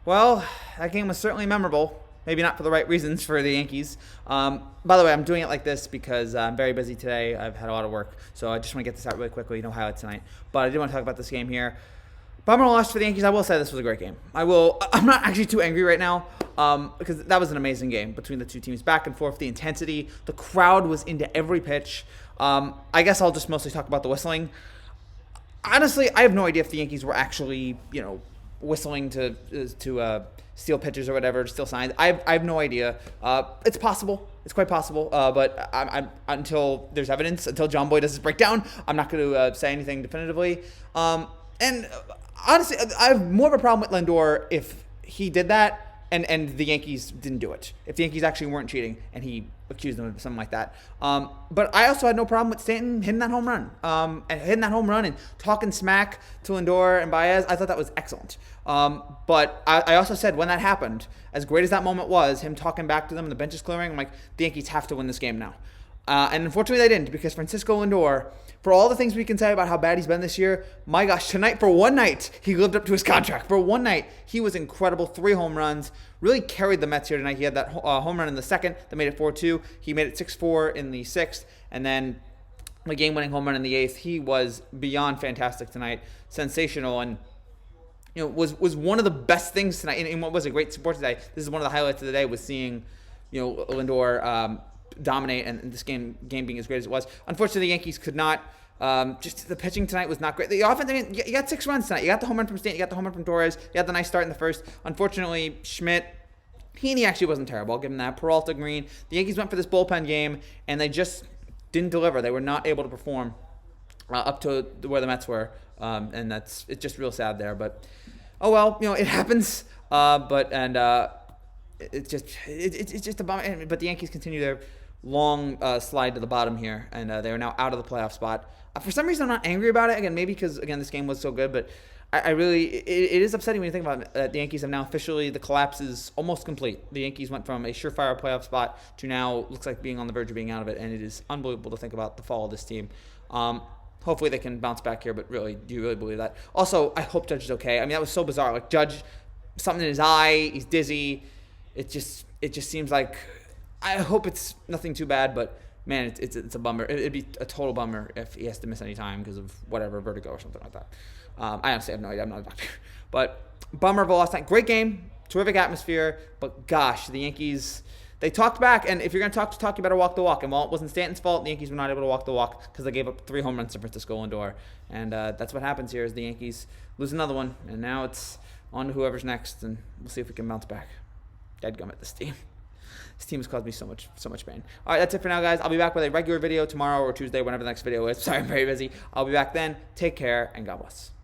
Well, that game was certainly memorable. Maybe not for the right reasons for the Yankees. By the way, I'm doing it like this because I'm very busy today. I've had a lot of work, so I just want to get this out really quickly. No highlights tonight, but I did want to talk about this game here. Bummer loss for the Yankees. I will say this was a great game. I'm not actually too angry right now because that was an amazing game between the two teams, back and forth. The intensity, the crowd was into every pitch. I guess I'll just mostly talk about the whistling. Honestly, I have no idea if the Yankees were actually, whistling to steal pitches or whatever, steal signs. I have no idea. It's possible. It's quite possible. But until there's evidence, until John Boy does his breakdown, I'm not going to say anything definitively. And honestly, I have more of a problem with Lindor if he did that and the Yankees didn't do it. If the Yankees actually weren't cheating and he accused them of something like that. But I also had no problem with Stanton hitting that home run. And talking smack to Lindor and Baez. I thought that was excellent. But I also said when that happened, as great as that moment was, him talking back to them and the bench is clearing, I'm like, the Yankees have to win this game now. And unfortunately they didn't, because Francisco Lindor, for all the things we can say about how bad he's been this year, my gosh, tonight, for one night, he lived up to his contract. For one night, he was incredible. 3 home runs. Really carried the Mets here tonight. He had that home run in the second that made it 4-2. He made it 6-4 in the sixth. And then the game-winning home run in the eighth. He was beyond fantastic tonight. Sensational. And was one of the best things tonight. And what was a great support today. This is one of the highlights of the day, was seeing Lindor dominate, and this game being as great as it was. Unfortunately, the Yankees could not. Just the pitching tonight was not great. The offense, you got 6 runs tonight. You got the home run from Stanton. You got the home run from Torres. You had the nice start in the first. Unfortunately, Schmidt, Heaney actually wasn't terrible. I'll give him that. Peralta, Green. The Yankees went for this bullpen game, and they just didn't deliver. They were not able to perform up to where the Mets were, and it's just real sad there. But oh well, it happens. It's just a bummer. But the Yankees continue their long slide to the bottom here, and they are now out of the playoff spot. For some reason, I'm not angry about it. Again, maybe because, this game was so good, but I really, it is upsetting when you think about it. The Yankees have now officially, the collapse is almost complete. The Yankees went from a surefire playoff spot to now looks like being on the verge of being out of it, and it is unbelievable to think about the fall of this team. Hopefully they can bounce back here, but really, do you really believe that? Also, I hope Judge is okay. That was so bizarre. Like, Judge, something in his eye, he's dizzy. It just seems like, I hope it's nothing too bad, but man, it's a bummer. It'd be a total bummer if he has to miss any time because of whatever, vertigo or something like that. I honestly have no idea. I'm not a doctor. But bummer of a lost night. Great game, terrific atmosphere, but gosh, the Yankees, they talked back, and if you're going to talk, you better walk the walk. And while it wasn't Stanton's fault, the Yankees were not able to walk the walk because they gave up 3 home runs to Francisco Lindor. And that's what happens here is the Yankees lose another one, and now it's on to whoever's next, and we'll see if we can bounce back. Dadgummit, this team. This team has caused me so much pain. All right, that's it for now, guys. I'll be back with a regular video tomorrow or Tuesday, whenever the next video is. Sorry, I'm very busy. I'll be back then. Take care, and God bless.